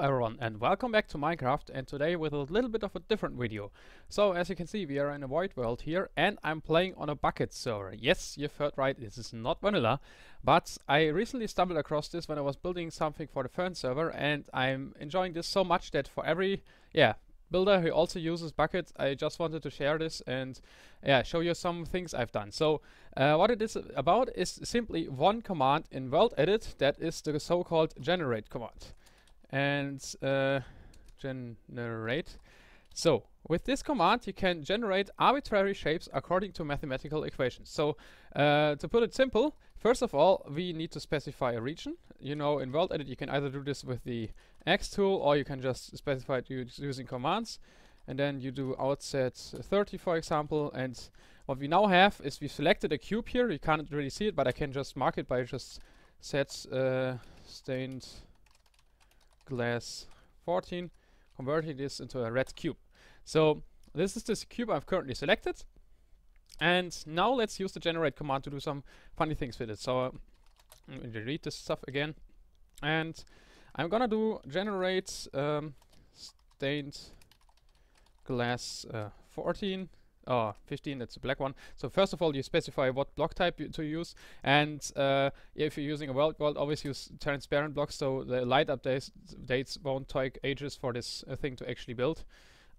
everyone and welcome back to Minecraft, and today with a little bit of a different video. So as you can see, we are in a void world here and I'm playing on a bukkit server. Yes, you've heard right, this is not vanilla, but I recently stumbled across this when I was building something for the Fern server, and I'm enjoying this so much that for every builder who also uses bukkit, I just wanted to share this and show you some things I've done. So what it is about is simply one command in world edit, that is the so-called generate command. And generate. So with this command you can generate arbitrary shapes according to mathematical equations. So to put it simple, first of all we need to specify a region. You know, in world edit you can either do this with the X tool or you can just specify it using commands, and then you do outset 30 for example. And what we now have is we selected a cube here. You can't really see it, but I can just mark it by just set stained glass 14, converting this into a red cube. So this is this cube I've currently selected, and now let's use the generate command to do some funny things with it. So I'm going to delete this stuff again, and I'm gonna do generate stained glass 14 or 15, that's a black one. So first of all you specify what block type to use, and if you're using a world, always use transparent blocks so the light updates won't take ages for this thing to actually build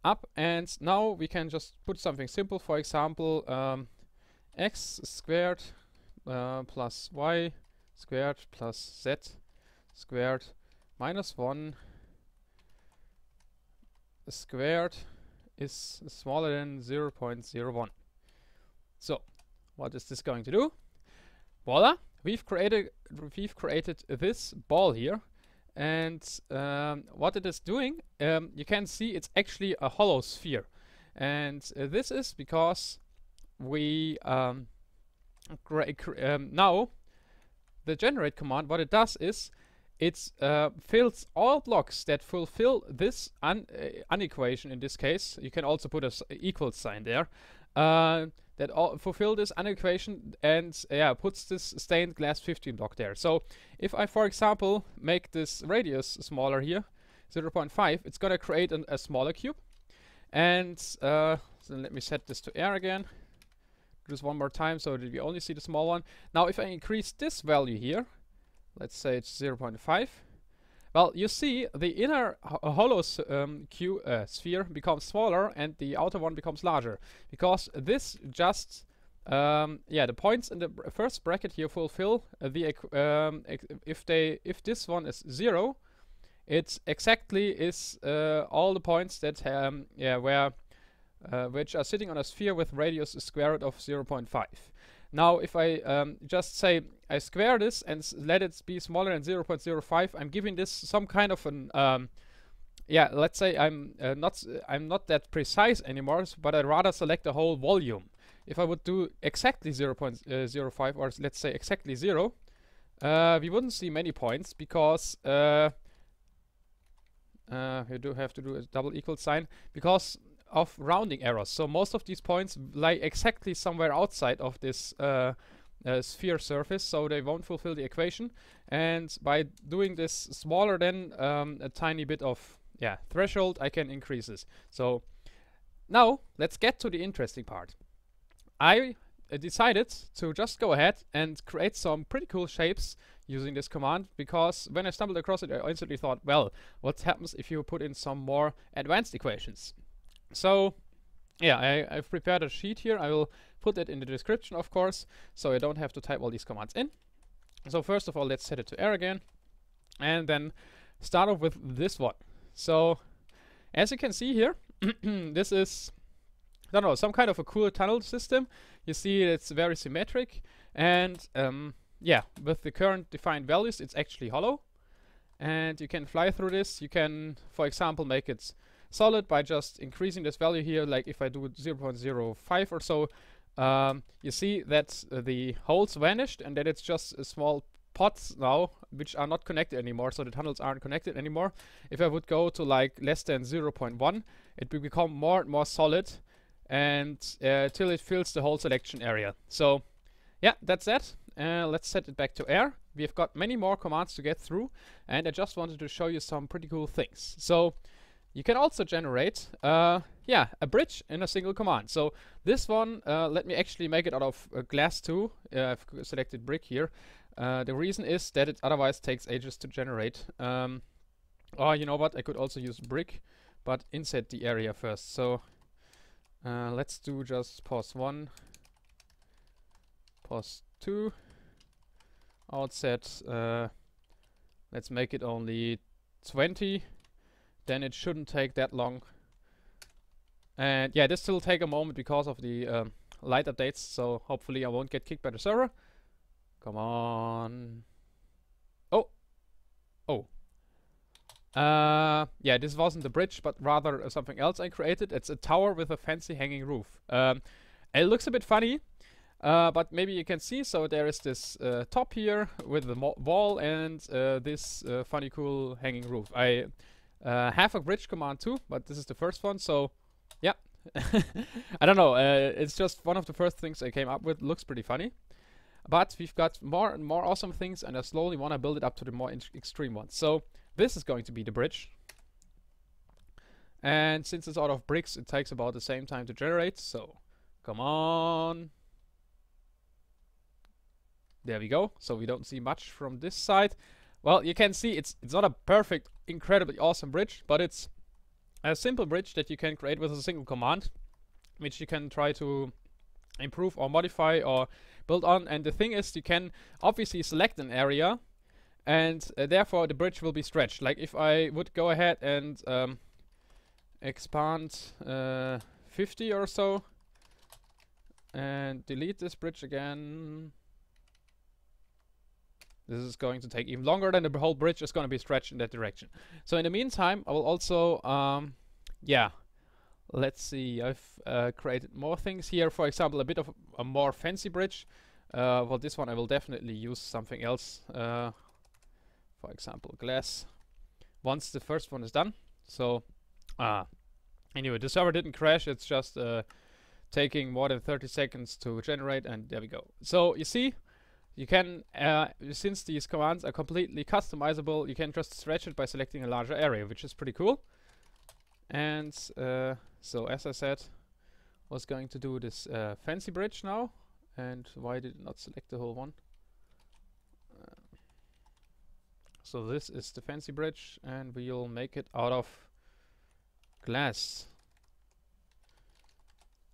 up. And now we can just put something simple, for example x squared plus y squared plus z squared minus 1 squared is smaller than 0.01. So what is this going to do? Voila, we've created this ball here, and what it is doing, you can see it's actually a hollow sphere, and this is because we now the generate command, what it does is it fills all blocks that fulfill this unequation. In this case, you can also put a equal sign there, that fulfill this unequation, and puts this stained glass 15 block there. So if I, for example, make this radius smaller here, 0.5, it's gonna create a smaller cube. And so let me set this to air again. Do this one more time so that we only see the small one. Now if I increase this value here, let's say it's 0.5. Well, you see the inner hollow sphere becomes smaller and the outer one becomes larger, because this just the points in the first bracket here fulfill the if this one is 0, it exactly is all the points that which are sitting on a sphere with radius square root of 0.5. Now if I just say I square this and let it be smaller than 0.05, I'm giving this some kind of an let's say I'm not that precise anymore, but I'd rather select the whole volume. If I would do exactly 0.05 or let's say exactly 0, we wouldn't see many points, because you do have to do a double equal sign because of rounding errors. So most of these points lie exactly somewhere outside of this sphere surface, so they won't fulfill the equation. And by doing this smaller than a tiny bit of threshold, I can increase this. So now let's get to the interesting part. I decided to just go ahead and create some pretty cool shapes using this command, because when I stumbled across it I instantly thought, well, what happens if you put in some more advanced equations? So I've prepared a sheet here. I will put it in the description, of course, so I don't have to type all these commands in. So first of all, let's set it to air again, and then start off with this one. So as you can see here, this is, I don't know, some kind of a cool tunnel system. You see it's very symmetric, and with the current defined values it's actually hollow, and you can fly through this. You can, for example, make it solid by just increasing this value here. Like if I do 0.05 or so, you see that the holes vanished and that it's just small pots now which are not connected anymore, so the tunnels aren't connected anymore. If I would go to like less than 0.1, it will become more and more solid, and till it fills the whole selection area. So yeah, that's that. Let's set it back to air, we've got many more commands to get through, and I just wanted to show you some pretty cool things. So you can also generate yeah, a bridge in a single command. So this one, let me actually make it out of glass too. I've selected brick here. The reason is that it otherwise takes ages to generate. Or you know what, I could also use brick, but inside the area first. So let's do just pause 1, pause 2, outset, let's make it only 20, then it shouldn't take that long. And yeah, this will take a moment because of the light updates, so hopefully I won't get kicked by the server. Come on. Oh. Oh. Yeah, this wasn't the bridge, but rather something else I created. It's a tower with a fancy hanging roof. It looks a bit funny, but maybe you can see. So there is this top here with the wall and this funny, cool hanging roof. I have a bridge command too, but this is the first one. So yeah, I don't know. It's just one of the first things I came up with. Looks pretty funny. But we've got more and more awesome things, and I slowly want to build it up to the more extreme ones. So this is going to be the bridge. And since it's out of bricks, it takes about the same time to generate. So come on. There we go. So we don't see much from this side. Well, you can see it's not a perfect, incredibly awesome bridge, but it's a simple bridge that you can create with a single command, which you can try to improve or modify or build on. And the thing is, you can obviously select an area, and therefore the bridge will be stretched. Like if I would go ahead and expand 50 or so and delete this bridge again, this is going to take even longer, than the whole bridge is going to be stretched in that direction. So in the meantime, I will also yeah, let's see, I've created more things here. For example, a bit of a more fancy bridge. Well, this one I will definitely use something else. For example, glass. Once the first one is done. So, anyway, the server didn't crash. It's just taking more than 30 seconds to generate, and there we go. So you see, you can, since these commands are completely customizable, you can just stretch it by selecting a larger area, which is pretty cool. And so, as I said, was going to do this fancy bridge now. And why did it not select the whole one? So this is the fancy bridge, and we'll make it out of glass.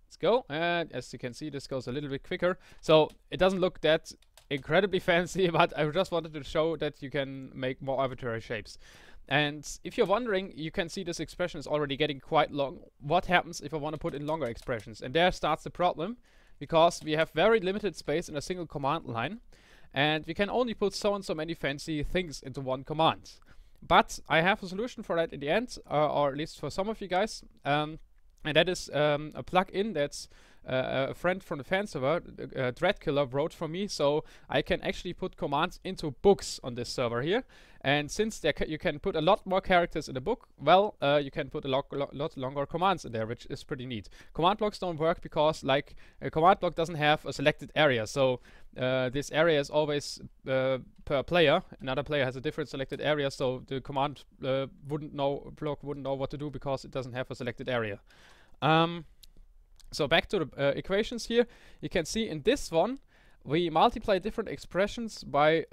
Let's go. And as you can see, this goes a little bit quicker. So it doesn't look that incredibly fancy, but I just wanted to show that you can make more arbitrary shapes. And if you're wondering, you can see this expression is already getting quite long. What happens if I want to put in longer expressions? And there starts the problem, because we have very limited space in a single command line, and we can only put so and so many fancy things into one command. But I have a solution for that in the end, or at least for some of you guys, and that is a plugin that's a friend from the fan server, Dreadkyller, wrote for me, so I can actually put commands into books on this server here. And since you can put a lot more characters in a book, well, you can put a lot longer commands in there, which is pretty neat. Command blocks don't work because, like, a command block doesn't have a selected area, so this area is always per player. Another player has a different selected area, so the command block wouldn't know what to do because it doesn't have a selected area. So back to the equations here. You can see in this one, we multiply different expressions by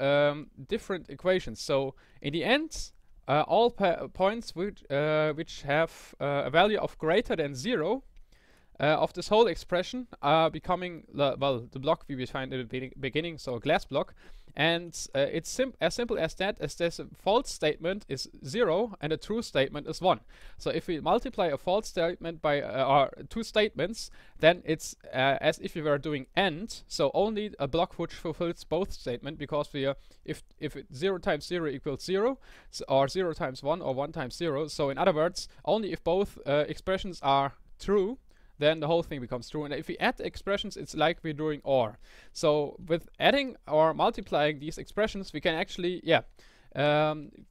different equations. So in the end, all points which have a value of greater than 0 of this whole expression are becoming, well, the block we defined in the beginning, so a glass block. And it's as simple as that, as there's a false statement is 0 and a true statement is 1. So if we multiply a false statement by or two statements, then it's as if we were doing AND, so only a block which fulfills both statements, because we are, if 0 times 0 equals 0, or 0 times 1, or 1 times 0. So in other words, only if both expressions are true, then the whole thing becomes true. And if we add expressions, it's like we're doing OR. So with adding or multiplying these expressions, we can actually,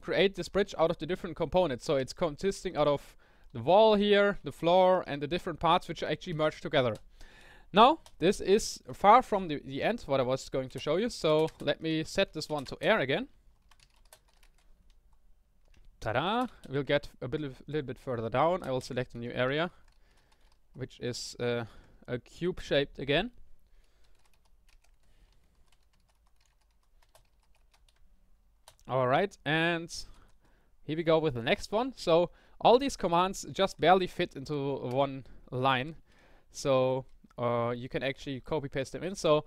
create this bridge out of the different components. So it's consisting out of the wall here, the floor, and the different parts which are actually merged together. Now, this is far from the end, what I was going to show you. So let me set this one to air again. Ta-da! We'll get a little bit further down. I will select a new area, which is a cube shaped again. Alright, and here we go with the next one. So all these commands just barely fit into one line. So you can actually copy paste them in. So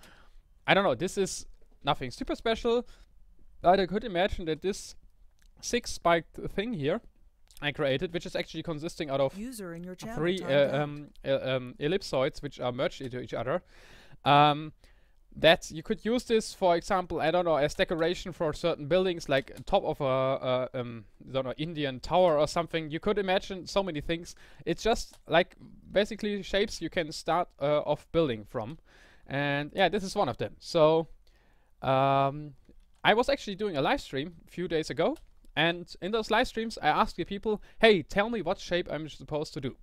I don't know, this is nothing super special, but I could imagine that this 6 spiked thing here I created, which is actually consisting out of 3 ellipsoids which are merged into each other, that you could use this, for example, I don't know, as decoration for certain buildings, like top of a don't know, Indian tower or something. You could imagine so many things. It's just like basically shapes you can start off building from, and yeah, this is one of them. So I was actually doing a live stream a few days ago, and in those live streams I asked the people, hey, tell me what shape I'm supposed to do,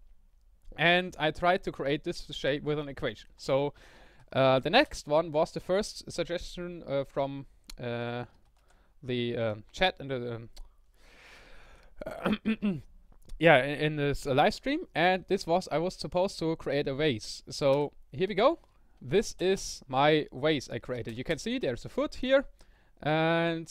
and I tried to create this shape with an equation. So the next one was the first suggestion from the chat and the yeah, in this live stream, and this was, I was supposed to create a vase. So here we go. This is my vase I created. You can see there's a foot here, and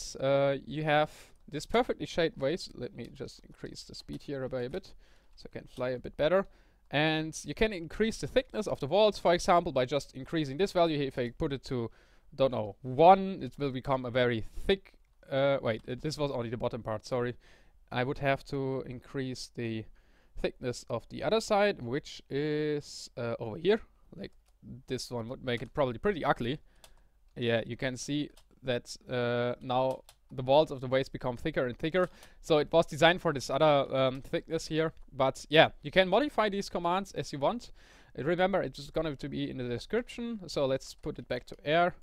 you have this perfectly shaped vase. Let me just increase the speed here by a bit so I can fly a bit better. And you can increase the thickness of the walls, for example, by just increasing this value here. If I put it to, don't know, 1, it will become a very thick, wait, this was only the bottom part, sorry. I would have to increase the thickness of the other side, which is over here. Like, this one would make it probably pretty ugly. Yeah, you can see that now the walls of the vase become thicker and thicker. So it was designed for this other thickness here. But yeah, you can modify these commands as you want. Remember, it's going to be in the description. So let's put it back to air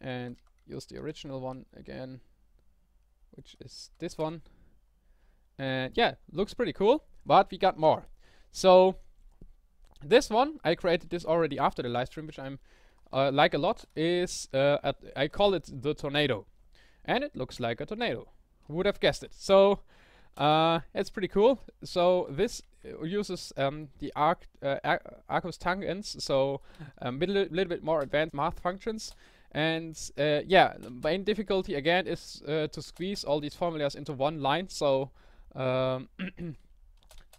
and use the original one again, which is this one. And yeah, looks pretty cool, but we got more. So this one, I created this already after the live stream, which I'm like a lot, is I call it the tornado. And it looks like a tornado. Who would have guessed it? So it's pretty cool. So this uses the Arcos tangents, so a little bit more advanced math functions. And yeah, the main difficulty again is to squeeze all these formulas into one line. So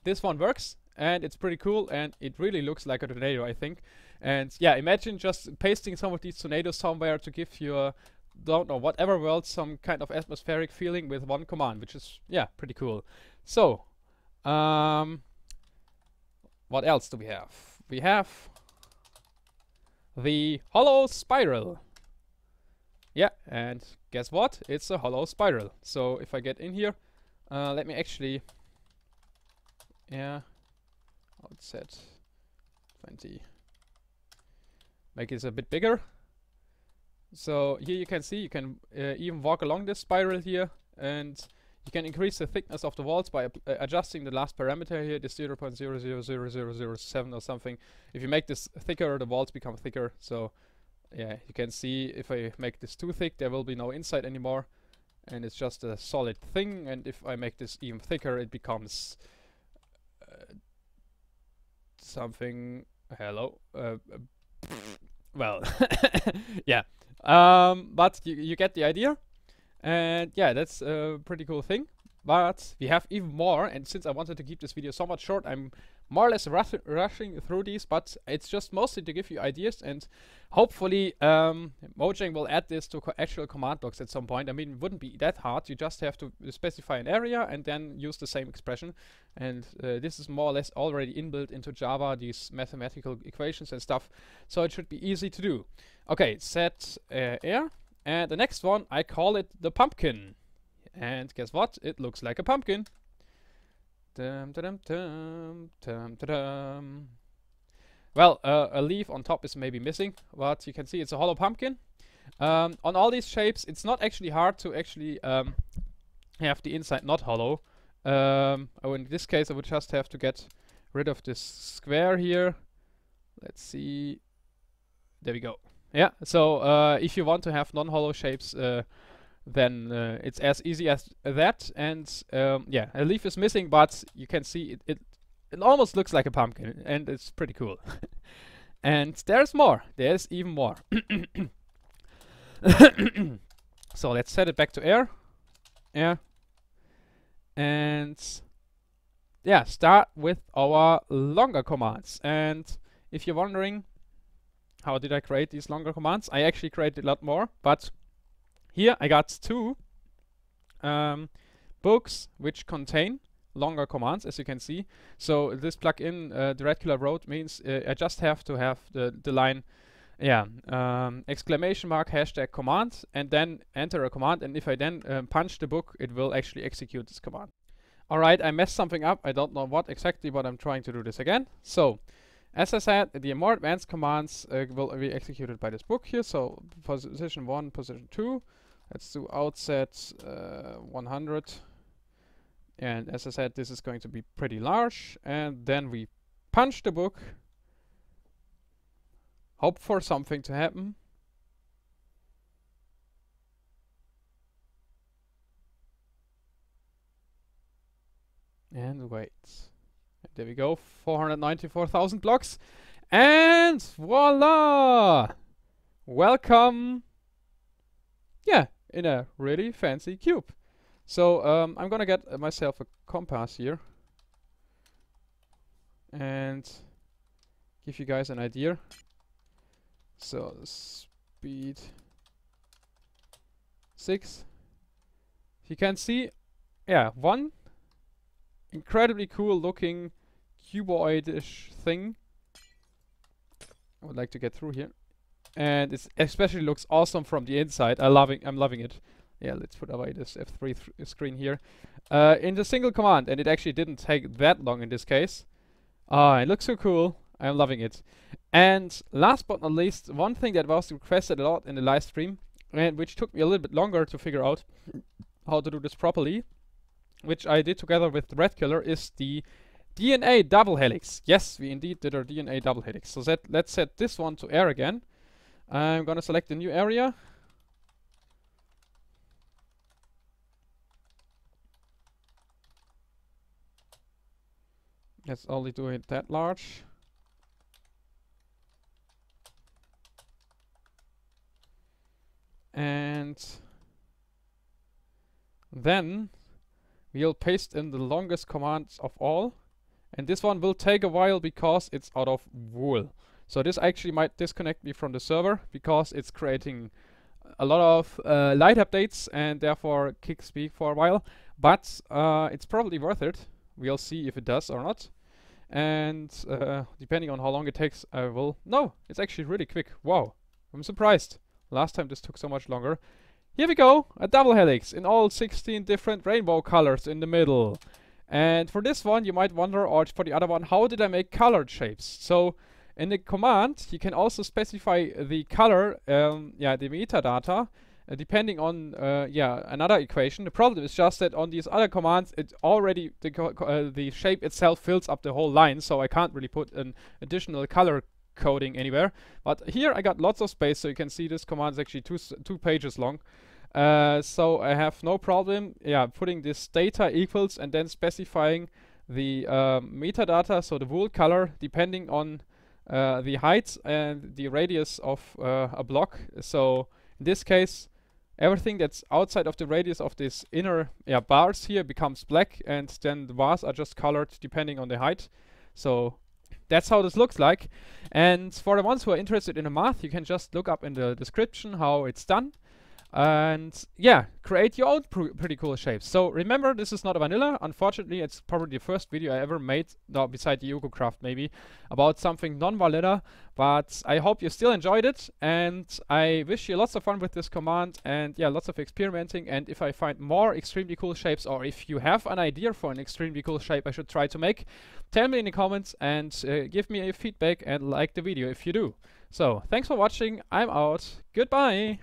this one works, and it's pretty cool, and it really looks like a tornado, I think. And yeah, imagine just pasting some of these tornadoes somewhere to give you a, don't know, whatever world, some kind of atmospheric feeling with one command, which is, yeah, pretty cool. So what else do we have? We have the hollow spiral. Yeah, and guess what? It's a hollow spiral. So if I get in here, let me actually, yeah, I'll set 20, make it a bit bigger. So here you can see, you can even walk along this spiral here, and you can increase the thickness of the walls by adjusting the last parameter here, the 0.000007 or something. If you make this thicker, the walls become thicker. So yeah, you can see if I make this too thick, there will be no inside anymore, and it's just a solid thing. And if I make this even thicker, it becomes something, hello, well, yeah. But you get the idea, and yeah, that's a pretty cool thing. But we have even more, and since I wanted to keep this video somewhat short, I'm more or less rushing through these, but it's just mostly to give you ideas, and hopefully Mojang will add this to actual command blocks at some point. I mean, it wouldn't be that hard. You just have to specify an area and then use the same expression, and this is more or less already inbuilt into Java, these mathematical equations and stuff, so it should be easy to do. Okay, set air, and the next one, I call it the pumpkin. And guess what? It looks like a pumpkin. Dum, dum, dum, dum, dum. Well, a leaf on top is maybe missing, but you can see it's a hollow pumpkin. On all these shapes, it's not actually hard to actually have the inside not hollow. In this case, I would just have to get rid of this square here. Let's see. there we go. Yeah, so if you want to have non-hollow shapes, then it's as easy as that. And yeah, a leaf is missing, but you can see it almost looks like a pumpkin, and it's pretty cool. And there's more. There's even more. So let's set it back to air. Yeah. And yeah, start with our longer commands. And if you're wondering, how did I create these longer commands? I actually created a lot more, but here I got two books which contain longer commands, as you can see. So this plugin, Dreadkyller wrote, means I just have to have the line, yeah, exclamation mark hashtag command, and then enter a command, and if I then punch the book, it will actually execute this command. Alright, I messed something up. I don't know what exactly, but I'm trying to do this again. So, as I said, the more advanced commands will be executed by this book here. So, position 1, position 2. Let's do outset 100. And as I said, this is going to be pretty large. And then we punch the book. Hope for something to happen. And wait. There we go. 494,000 blocks. And voila! Welcome. Yeah, in a really fancy cube. So I'm gonna get myself a compass here and give you guys an idea. So speed 6. You can see, yeah, one incredibly cool looking cuboid-ish thing. I would like to get through here, and it especially looks awesome from the inside. I'm loving it. Yeah, let's put away this F3 screen here. In the single command, and it actually didn't take that long in this case. It looks so cool. I'm loving it. And last but not least, one thing that was requested a lot in the live stream, and which took me a little bit longer to figure out how to do this properly, which I did together with Dreadkyller, is the DNA Double Helix. Yes, we indeed did our DNA Double Helix. So let's set this one to air again. I'm gonna select a new area. Let's only do it that large. And then we'll paste in the longest commands of all. And this one will take a while because it's out of wool. So this actually might disconnect me from the server because it's creating a lot of light updates and therefore Teamspeak for a while. But it's probably worth it. We'll see if it does or not. And depending on how long it takes, I will... No, it's actually really quick. Wow, I'm surprised. Last time this took so much longer. Here we go, a double helix in all 16 different rainbow colors in the middle. And for this one, you might wonder, or for the other one, how did I make colored shapes? So in the command, you can also specify the color, yeah, the metadata, depending on, yeah, another equation. The problem is just that on these other commands, it already, the shape itself fills up the whole line, so I can't really put an additional color coding anywhere. But here I got lots of space, so you can see this command is actually two pages long. So I have no problem, yeah, putting this data equals and then specifying the metadata, so the wool color, depending on the height and the radius of a block. So in this case, everything that's outside of the radius of this inner, yeah, bars here becomes black, and then the bars are just colored depending on the height. So that's how this looks like. And for the ones who are interested in the math, you can just look up in the description how it's done. And yeah, create your own pretty cool shapes. So remember, this is not a vanilla. Unfortunately, it's probably the first video I ever made, no, beside the YugoCraft maybe, about something non-vanilla. But I hope you still enjoyed it, and I wish you lots of fun with this command, and yeah, lots of experimenting. And if I find more extremely cool shapes, or if you have an idea for an extremely cool shape I should try to make, tell me in the comments and give me a feedback and like the video if you do. So thanks for watching. I'm out. Goodbye.